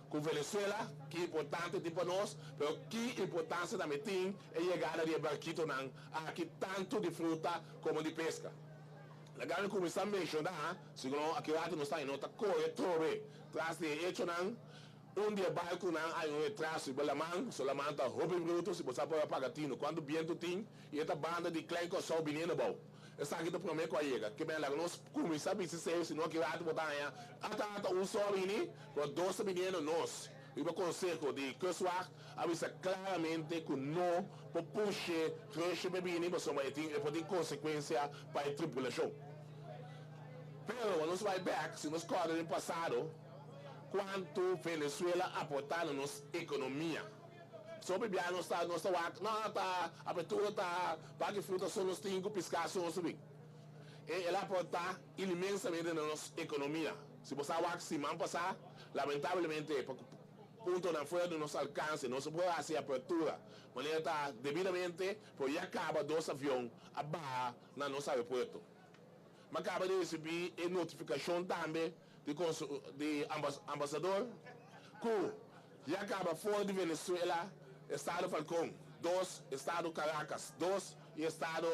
com Venezuela, que é importante para nós, mas que importância também tem é chegar a barquito aqui tanto de fruta como de pesca. Legal que começar a mencionar, segundo aqui nós está em outra coisa, trove, traz de hecho un dia balco não há um retraso pela mão, solamente hobby bruto se você pode pagar tino. Quando viento tem e esta banda de klein com só menino bom. Essa aqui do primeiro colega, que bem lá nós começamos a se se não que vai botar aí. Ata um só menino com 12 meninos nós. E o conselho de Cuswar avisa claramente que não pode puxar trecho bebê para somar tem consequência para a tripulação. Pero nós vai back se nós corremos no passado. Quanto Venezuela aportando nos economia. Sobre bem não está a abertura está para que fruta são os 5 pescar são os bem. Ela aporta imensamente na nossa economia. Se você vai se man passar, lamentavelmente ponto na fora do nosso alcance, não se pode fazer abertura. Mas ela está devidamente, porque já acaba 2 aviões a barra na nosso aeroporto. Mas acaba de receber a notificação também de ambasador que já acaba fora de Venezuela, Estado Falcón, 2, Estado Caracas, 2 e Estado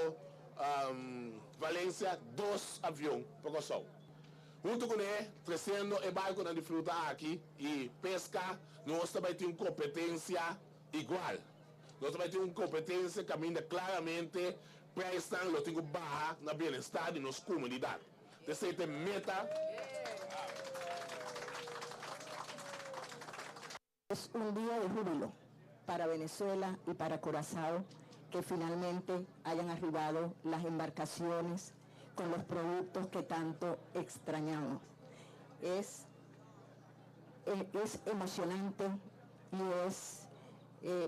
Valência, 2 aviões para o sol. Junto com ele, crescendo o barco de fruta aqui e pesca, nós também temos competência igual. Nós também temos competência que caminha claramente prestam lo tenho barra na bem-estar de nossa comunidade. Essa é a meta. Es un día de júbilo para Venezuela y para Curazao que finalmente hayan arribado las embarcaciones con los productos que tanto extrañamos. Es emocionante y es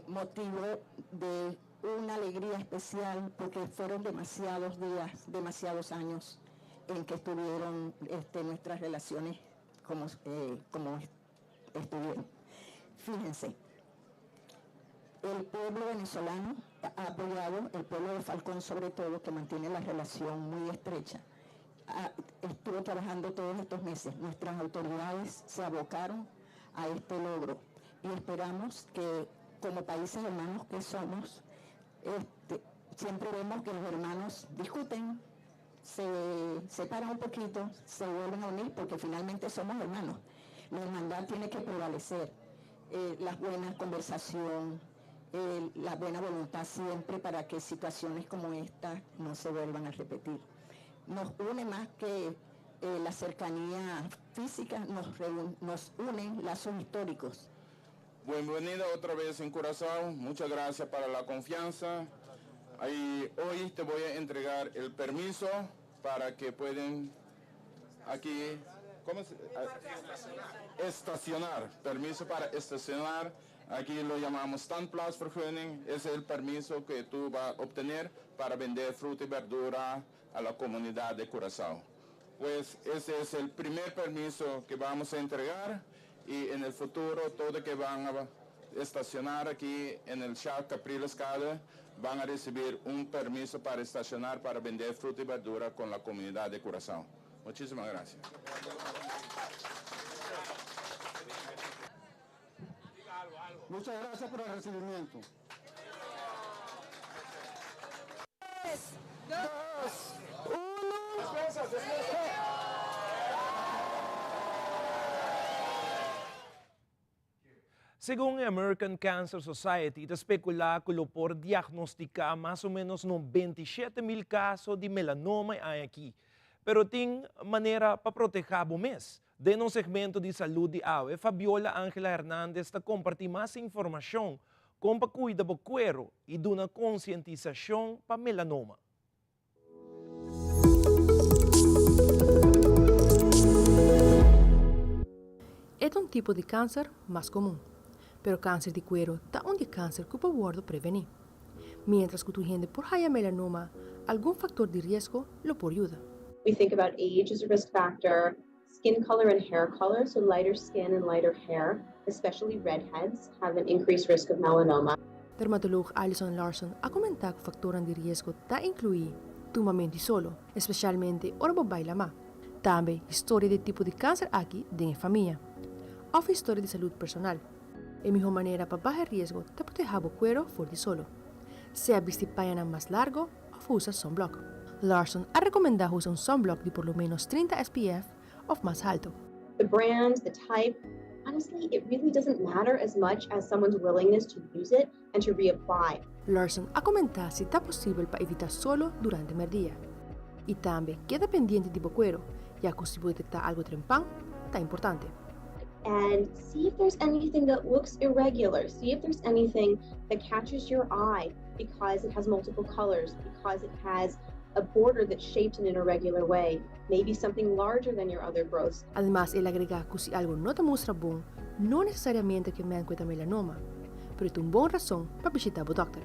motivo de una alegría especial porque fueron demasiados días, demasiados años en que estuvieron nuestras relaciones como estuvieron. Fíjense, el pueblo venezolano ha apoyado, el pueblo de Falcón sobre todo, que mantiene la relación muy estrecha, estuvo trabajando todos estos meses. Nuestras autoridades se abocaron a este logro y esperamos que como países hermanos que somos, siempre vemos que los hermanos discuten, se separan un poquito, se vuelven a unir porque finalmente somos hermanos. La hermandad tiene que prevalecer. La buena conversación, la buena voluntad siempre para que situaciones como esta no se vuelvan a repetir. Nos une más que la cercanía física, nos unen lazos históricos. Bienvenida otra vez en Curazao, muchas gracias para la confianza. Hoy te voy a entregar el permiso para que pueden aquí... estacionar, permiso para estacionar, aquí lo llamamos standplaatsvergunning, es el permiso que tú vas a obtener para vender fruta y verdura a la comunidad de Curazao. Pues ese es el primer permiso que vamos a entregar y en el futuro todo que van a estacionar aquí en el Shack Capriles Cade van a recibir un permiso para estacionar para vender fruta y verdura con la comunidad de Curazao. Muchísimas gracias. Muchas gracias por el recibimiento. 3, 2, 1. Según a American Cancer Society, especula que por diagnosticar más o menos 27,000 casos de melanoma hay aquí. Pero tem maneira para proteger o mês. De no segmento de saúde de AWE, Fabiola Ángela Hernández está compartilhando mais informação como para cuidar do cuero e de uma conscientização para melanoma. É um tipo de câncer mais comum, pero câncer de cuero está um de câncer que o povo prevenir. Mientras que tu gente por haya melanoma, algum fator de risco lo por ayuda. We think about age as a risk factor, skin color and hair color, so lighter skin and lighter hair, especially redheads, have an increased risk of melanoma. Dermatoloog Alison Larson ha comentado que factores de risco está incluído tumamente solo, especialmente ora baila má. Também história de tipo de câncer aqui de família. Ou história de saúde personal. É a melhor maneira para baixar risco de proteger o cuero for de solo. Se a vestipaia mais largo, ou usa sunblock. Larson ha recomendado usar un sunblock de por lo menos 30 SPF o más alto. The brand, the type, honestly, it really doesn't matter as much as someone's willingness to use it and to reapply. Larson ha comentato se è possibile para evitar solo durante o dia. E também queda pendiente de bocuero, já que se pode detectar algo trempão, tá importante. And see if there's anything that looks irregular. See if there's anything that catches your eye because it has multiple colors, because it has a border that's shaped in an irregular way, maybe something larger than your other growths. Además, ele agrega que se algo não te mostra bom, não necessariamente que me encuentra melanoma, pero é uma boa razão para visitar o doctor.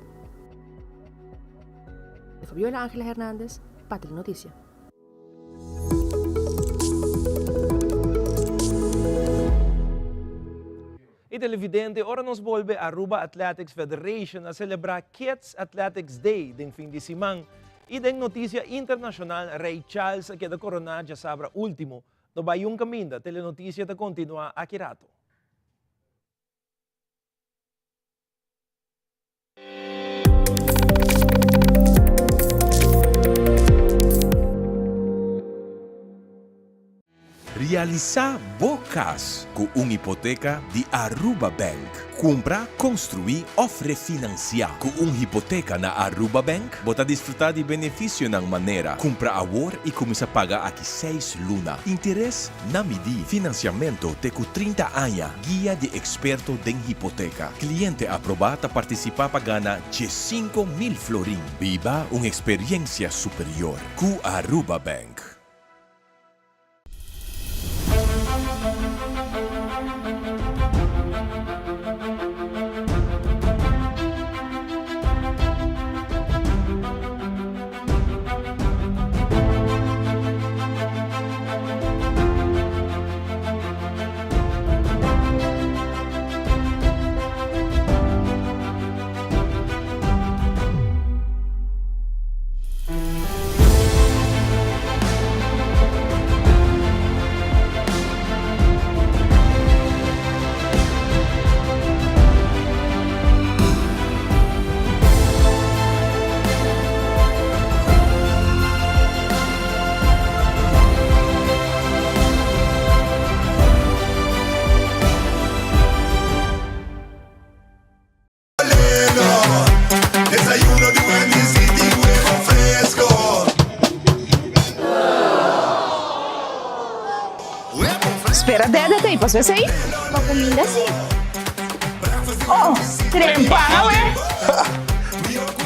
Fabiola Ángela Hernández, Patria Noticia. E televidente, ora nos volve a Aruba Athletics Federation a celebrar Kids Athletics Day den fin de semana e den notícia internacional Ray Charles que da corona já sabra último. Do vai um caminho da telenotícia da continua aqui rato. Realizar bocas com uma hipoteca de Aruba Bank. Compra, construir ou refinanciar. Com uma hipoteca na Aruba Bank, você desfrutar de benefício na maneira. Compra agora e começa a pagar aqui 6 lunas. Interesse na medida. Financiamento te com 30 anos. Guia de experto de hipoteca. Cliente aprovado a participar para ganhar de 5.000 florin. Viva uma experiência superior. Com Aruba Bank. Espera, déjate y pues ves ahí. Para comida sí. Oh, trempana, güey.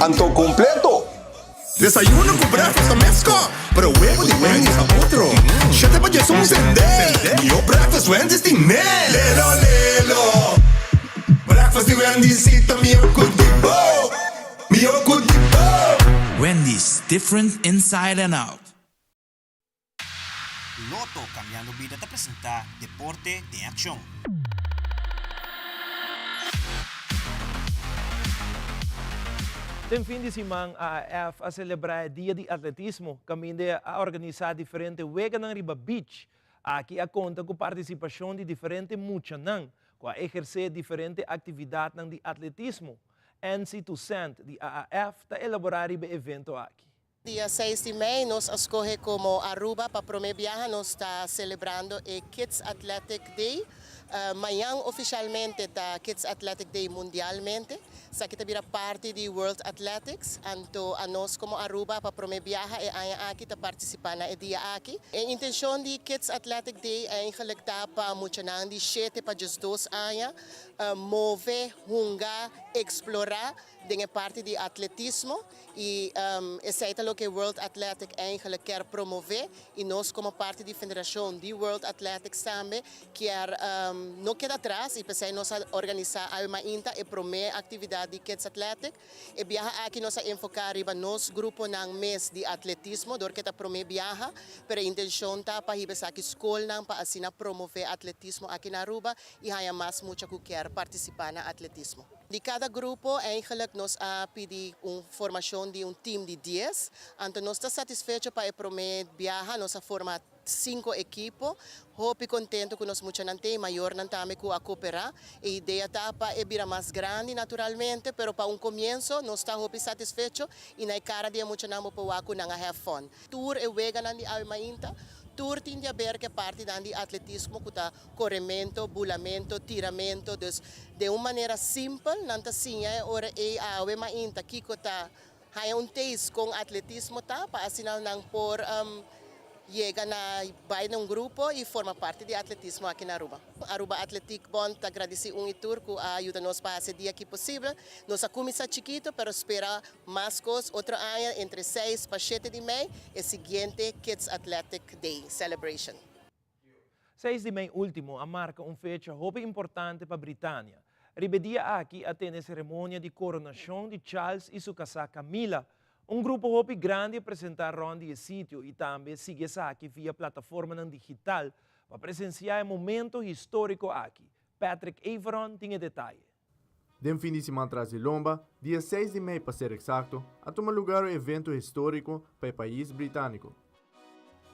Anto completo. Desayuno con breakfast a mezcla, pero huevo de Wendy's a otro. Siete pa' Jesús encender. Yo breakfast Wendy's de mel. Lelo, lelo. Breakfast de Wendy's y también cudipo. Mio cudipo. Wendy's, different inside and out. Loto Cambiando Vida te presenta Deporte de Acción. Den fin de semana, a AF a celebrar o Dia de Atletismo, caminho a organizar diferentes wegas na Riba Beach. Aqui a conta com participação de diferentes muchanan, com a exercer diferentes atividades de atletismo. NC Tucent, de AAF, está elaborar o evento aqui. Dia 6 de maio, nós escolhemos como Aruba para promover viagem, nós está celebrando o Kids Athletic Day. Amanhã, oficialmente, está Kids Athletic Day mundialmente. Sa kita vira parte de World Athletics. Então, a nós como Aruba para promover viagem e aia aqui para participar na dia aqui. A intenção de Kids Athletic Day é engelectar para muchanan de 7 para 12 anos, mover, hungar, explorar de parte de atletismo e esse é o que World Athletic eigenlijk quer promover e nós como parte da federação de World Athletics também quer não queda atrás e pensei nós organizar uma inta e promover atividade de Kids Athletic e viaja aqui nós enfocar riba nos grupo ng mês de atletismo dor kita promover viaja pero intenção ta para riba sa escola nang para assim promover atletismo aqui na Aruba e há mais muita que quer participar na atletismo. De cada grupo, eigenlijk nós pedimos uma formação de time de 10. Então, nós estamos satisfeitos para promover viajar, nós formamos 5 equipos. Hope contento que nós muito não tem maior não também com a cooperar. A ideia tá para vir mais grande naturalmente, pero para começo nós estamos satisfeitos e na cara de muito não para não have fun. Tour e wega não de mainta. tour tinha ver que parte de atletismo, kuta corrimento, bulamento, tiramento, dus de uma maneira simples, nanta sinha ora e awe mainta kikota haya taste com atletismo tá, para assinar nang por chega na vai num grupo e forma parte de atletismo aqui na Aruba. Aruba Athletic Bond agradece tour que ajuda-nos para esse dia que possível. Nossa começa chiquito, pero espera mais coisas. Outro ano, entre 6 para 7 de maio, é seguinte Kids Athletic Day Celebration. 6 de maio último, marca fecha muito importante para a Britânia. Ribedia aqui até a cerimônia de coronação de Charles e sua casa Camila. Grupo hopi grande apresentaram o sítio e também sigue aqui via plataforma digital para presenciar o momento histórico aqui. Patrick Averon tem detalhe. De fim de semana atrás de Lomba, dia 6 de maio para ser exato, a tomar lugar o evento histórico para o país britânico.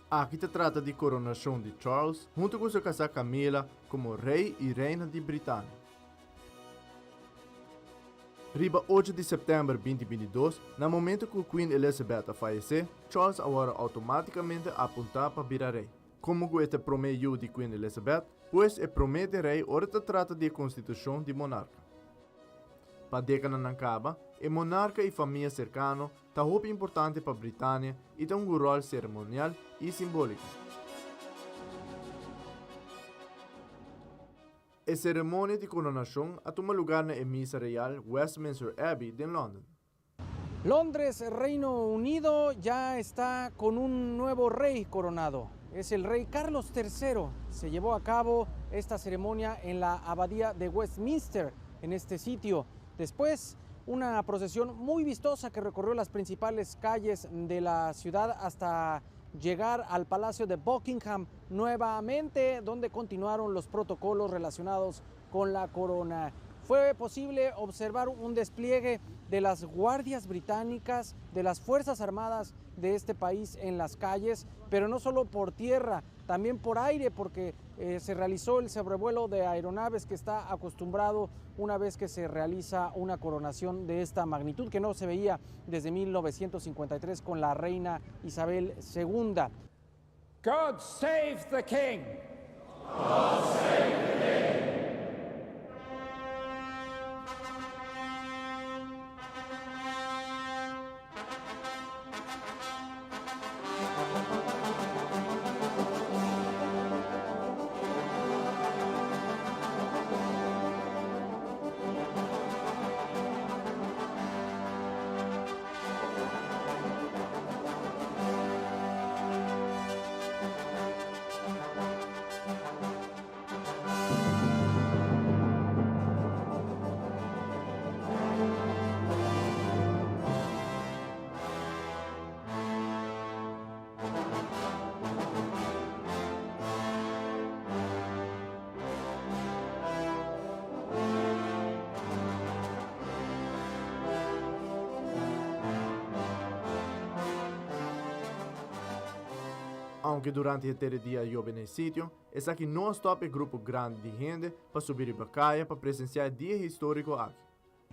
Aqui se trata de coronação de Charles, junto com sua casa Camila, como rei e reina de Britânia. Riba 8 de setembro de 2022, no momento que Queen Elizabeth faleceu, Charles agora automaticamente aponta para virar rei. Como que este prometo de Queen Elizabeth, pois é promete rei ora se trata de constituição de monarca. Para década não acaba, o monarca e família cercano está muito importante para a Britânia e tem rol cerimonial e simbólico. A cerimônia de coronação toma lugar na misa real Westminster Abbey de Londres. Londres, Reino Unido, ya está con un nuevo rey coronado. Es el rey Carlos III. Se llevó a cabo esta ceremonia en la abadía de Westminster, en este sitio. Después, una procesión muy vistosa que recorrió las principales calles de la ciudad hasta llegar al Palacio de Buckingham nuevamente, donde continuaron los protocolos relacionados con la corona. Fue posible observar un despliegue de las guardias británicas, de las Fuerzas Armadas de este país en las calles, pero no solo por tierra, también por aire, porque se realizó el sobrevuelo de aeronaves que está acostumbrado una vez que se realiza una coronación de esta magnitud, que no se veía desde 1953 con la reina Isabel II. God save the king! God save the king! Aunque durante este día llueve en el sitio, es aquí no stop el grupo grande de gente para subir y bajar para presenciar el día histórico aquí.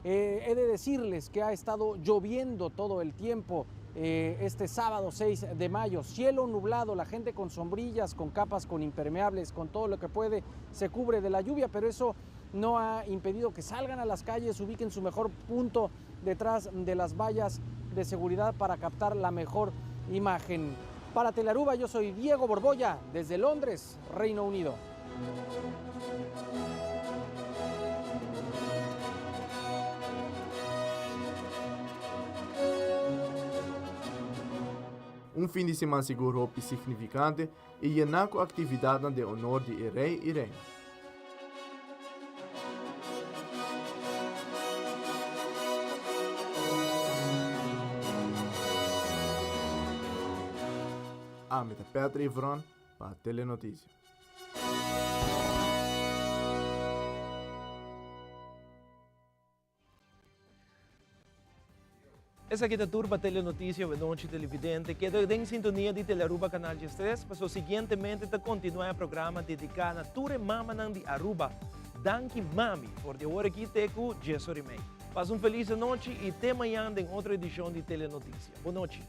He de decirles que ha estado lloviendo todo el tiempo este sábado 6 de mayo, cielo nublado, la gente con sombrillas, con capas, con impermeables, con todo lo que puede, se cubre de la lluvia, pero eso no ha impedido que salgan a las calles, ubiquen su mejor punto detrás de las vallas de seguridad para captar la mejor imagen. Para Telearuba, yo soy Diego Borbolla, desde Londres, Reino Unido. Un fin de semana seguro y significante y lleno de actividades de honor de rey y reina. Amit Patrick Averon para Telenoticias. Essa aqui é a turba Telenotícia, boa noite televidente, que é em sintonia de Telearuba Canal de 3, passou seguintemente a continuar o programa dedicado a Ture Mama de Aruba, Danki Mami, por de hora aqui teco Gesso Rimei. Passa feliz noite e até amanhã em outra edição de Telenotícia. Boa noite.